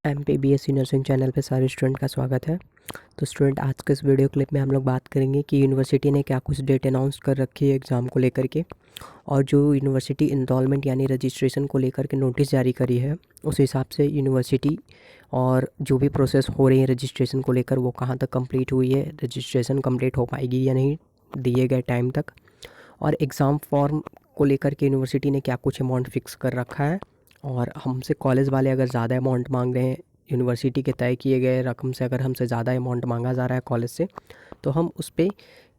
MPBSC nursing channel पे सारे student का स्वागत है। तो स्टूडेंट, आज के इस वीडियो क्लिप में हम लोग बात करेंगे कि यूनिवर्सिटी ने क्या कुछ डेट अनाउंस कर रखी है एग्ज़ाम को लेकर के, और जो यूनिवर्सिटी इनरोलमेंट यानी रजिस्ट्रेशन को लेकर के नोटिस जारी करी है, उस हिसाब से यूनिवर्सिटी और जो भी प्रोसेस हो रही है रजिस्ट्रेशन को लेकर वो कहाँ तक कंप्लीट हुई है, रजिस्ट्रेशन कंप्लीट हो पाएगी या नहीं दिए गए टाइम तक, और एग्ज़ाम फॉर्म को लेकर के यूनिवर्सिटी ने क्या कुछ अमाउंट फ़िक्स कर रखा है। और हमसे कॉलेज वाले अगर ज़्यादा अमाउंट मांग रहे हैं, यूनिवर्सिटी के तय किए गए रकम से अगर हमसे ज़्यादा अमाउंट मांगा जा रहा है कॉलेज से, तो हम उस पर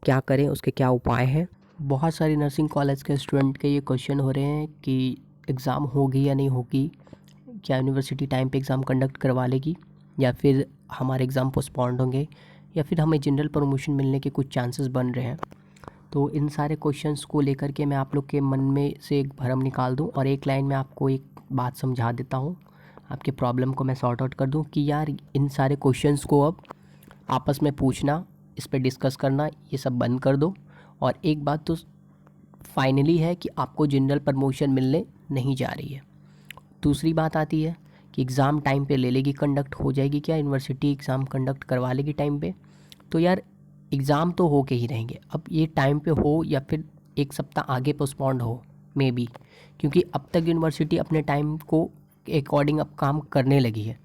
क्या करें, उसके क्या उपाय हैं। बहुत सारी नर्सिंग कॉलेज के स्टूडेंट के ये क्वेश्चन हो रहे हैं कि एग्ज़ाम होगी या नहीं होगी, क्या यूनिवर्सिटी टाइम पे एग्ज़ाम कंडक्ट करवा लेगी, या फिर हमारे एग्ज़ाम पोस्टपोन्ड होंगे, या फिर हमें जनरल प्रमोशन मिलने के कुछ चांसेस बन रहे हैं। तो इन सारे क्वेश्चंस को लेकर के मैं आप लोग के मन में से एक भरम निकाल दूं और एक लाइन में आपको एक बात समझा देता हूं, आपके प्रॉब्लम को मैं सॉर्ट आउट कर दूं कि यार इन सारे क्वेश्चंस को अब आपस में पूछना, इस पे डिस्कस करना, ये सब बंद कर दो। और एक बात तो फाइनली है कि आपको जनरल प्रमोशन मिलने नहीं जा रही है। दूसरी बात आती है कि एग्ज़ाम टाइम पे ले लेगी, कंडक्ट हो जाएगी क्या, यूनिवर्सिटी एग्ज़ाम कंडक्ट करवा लेगी टाइम पे। तो यार एग्ज़ाम तो हो के ही रहेंगे, अब ये टाइम पे हो या फिर एक सप्ताह आगे पोस्टपोन्ड हो मे बी, क्योंकि अब तक यूनिवर्सिटी अपने टाइम को अकॉर्डिंग अब काम करने लगी है।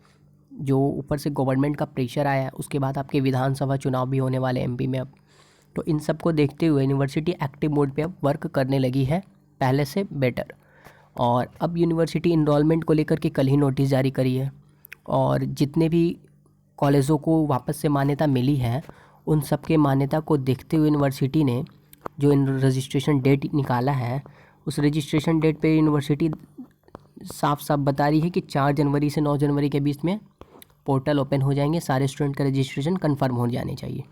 जो ऊपर से गवर्नमेंट का प्रेशर आया है, उसके बाद आपके विधानसभा चुनाव भी होने वाले एमपी में अब, तो इन सब को देखते हुए यूनिवर्सिटी एक्टिव मोड पे अब वर्क करने लगी है पहले से बेटर। और अब यूनिवर्सिटी इनरोलमेंट को लेकर के कल ही नोटिस जारी करी है, और जितने भी कॉलेजों को वापस से मान्यता मिली है उन सब के मान्यता को देखते हुए यूनिवर्सिटी ने जो रजिस्ट्रेशन डेट निकाला है, उस रजिस्ट्रेशन डेट पे यूनिवर्सिटी साफ साफ बता रही है कि 4 जनवरी से 9 जनवरी के बीच में पोर्टल ओपन हो जाएंगे, सारे स्टूडेंट का रजिस्ट्रेशन कंफर्म हो जाने चाहिए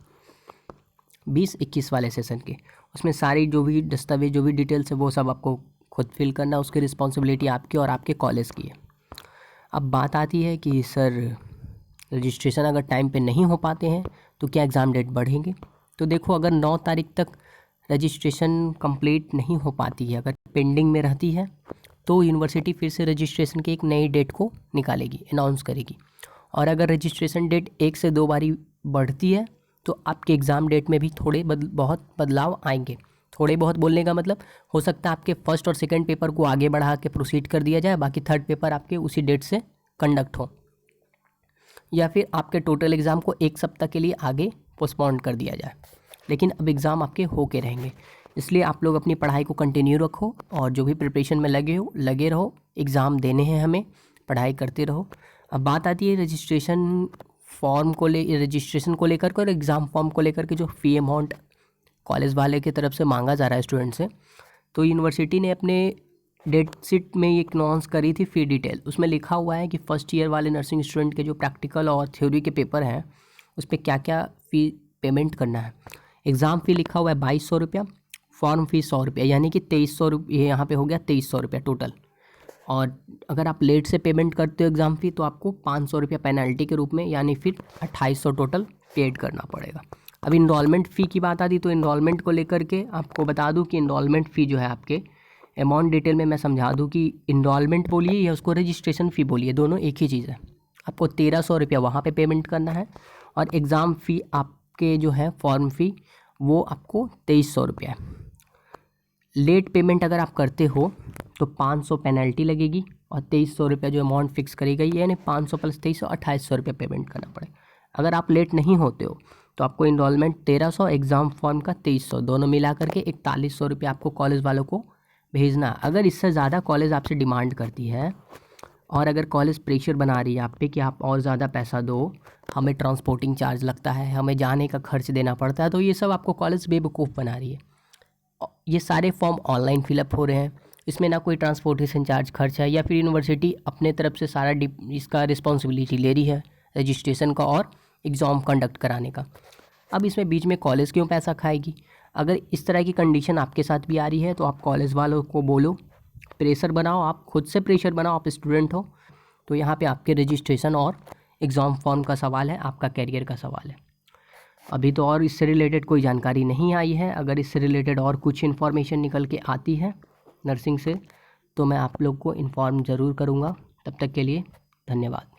20-21 वाले सेशन के। उसमें सारी जो भी दस्तावेज, जो भी डिटेल्स है, वो सब आपको खुद फिल करना, उसकी रिस्पॉन्सिबिलिटी आपकी और आपके कॉलेज की है। अब बात आती है कि सर रजिस्ट्रेशन अगर टाइम पे नहीं हो पाते हैं तो क्या एग्ज़ाम डेट बढ़ेंगे। तो देखो, अगर 9 तारीख तक रजिस्ट्रेशन कंप्लीट नहीं हो पाती है, अगर पेंडिंग में रहती है, तो यूनिवर्सिटी फिर से रजिस्ट्रेशन की एक नई डेट को निकालेगी, अनाउंस करेगी। और अगर रजिस्ट्रेशन डेट 1 से 2 बारी बढ़ती है तो आपके एग्ज़ाम डेट में भी बहुत बदलाव आएंगे। थोड़े बहुत बोलने का मतलब, हो सकता है आपके फर्स्ट और सेकंड पेपर को आगे बढ़ा के प्रोसीड कर दिया जाए, बाकी थर्ड पेपर आपके उसी डेट से कंडक्ट हो, या फिर आपके टोटल एग्ज़ाम को एक सप्ताह के लिए आगे पोस्टपोन्ड कर दिया जाए। लेकिन अब एग्ज़ाम आपके होके रहेंगे, इसलिए आप लोग अपनी पढ़ाई को कंटिन्यू रखो और जो भी प्रिपरेशन में लगे रहो। एग्ज़ाम देने हैं हमें, पढ़ाई करते रहो। अब बात आती है रजिस्ट्रेशन को लेकर के और एग्ज़ाम फॉर्म को लेकर के जो फ़ी अमाउंट कॉलेज वाले की तरफ से मांगा जा रहा है स्टूडेंट से। तो यूनिवर्सिटी ने अपने डेट शीट में ये अनाउंस करी थी फ़ी डिटेल, उसमें लिखा हुआ है कि फ़र्स्ट ईयर वाले नर्सिंग स्टूडेंट के जो प्रैक्टिकल और थ्योरी के पेपर हैं उस पर क्या क्या फ़ी पेमेंट करना है। एग्ज़ाम फ़ी लिखा हुआ है 2200 रुपया, फॉर्म फ़ी 100 रुपया, यानी कि 2300 रुपये यहाँ पे हो गया 2300 रुपया टोटल। और अगर आप लेट से पेमेंट करते हो एग्ज़ाम फ़ी तो आपको 500 रुपया पेनल्टी के रूप में, यानी फिर 2800 टोटल पेड करना पड़ेगा। अब इनरोलमेंट फ़ी की बात आती तो इनरोलमेंट को लेकर के आपको बता दूं कि इनरोलमेंट फ़ी जो है आपके अमाउंट डिटेल में मैं समझा दूं कि इनरोलमेंट बोलिए या उसको रजिस्ट्रेशन फ़ी बोलिए, दोनों एक ही चीज़ है। आपको 1300 रुपया वहाँ पे पेमेंट करना है, और एग्ज़ाम फ़ी आपके जो है फॉर्म फ़ी वो आपको 2300 रुपया है। लेट पेमेंट अगर आप करते हो तो 500 पेनल्टी लगेगी, और 2300 रुपया जो अमाउंट फिक्स करी गई है, यानी 500 + 2300 2800 रुपया पेमेंट करना पड़ेगा। अगर आप लेट नहीं होते हो तो आपको इनरोलमेंट 1300, एग्ज़ाम फॉर्म का 2300, दोनों मिला करके 4100 रुपया आपको कॉलेज वालों को भेजना। अगर इससे ज़्यादा कॉलेज आपसे डिमांड करती है, और अगर कॉलेज प्रेशर बना रही है आप पे कि आप और ज़्यादा पैसा दो, हमें ट्रांसपोर्टिंग चार्ज लगता है, हमें जाने का खर्च देना पड़ता है, तो ये सब आपको कॉलेज बेवकूफ़ बना रही है। ये सारे फॉर्म ऑनलाइन फिलअप हो रहे हैं, इसमें ना कोई ट्रांसपोर्टेशन चार्ज खर्च है, या फिर यूनिवर्सिटी अपने तरफ से सारा इसका रिस्पॉन्सिबिलिटी ले रही है रजिस्ट्रेशन का और एग्ज़ाम कंडक्ट कराने का। अब इसमें बीच में कॉलेज क्यों पैसा खाएगी। अगर इस तरह की कंडीशन आपके साथ भी आ रही है तो आप कॉलेज वालों को बोलो, प्रेशर बनाओ, आप खुद से प्रेशर बनाओ, आप स्टूडेंट हो। तो यहाँ पे आपके रजिस्ट्रेशन और एग्ज़ाम फॉर्म का सवाल है, आपका कैरियर का सवाल है। अभी तो और इससे रिलेटेड कोई जानकारी नहीं आई है। अगर इससे रिलेटेड और कुछ इन्फॉर्मेशन निकल के आती है नर्सिंग से तो मैं आप लोग को इन्फॉर्म ज़रूर करूँगा। तब तक के लिए धन्यवाद।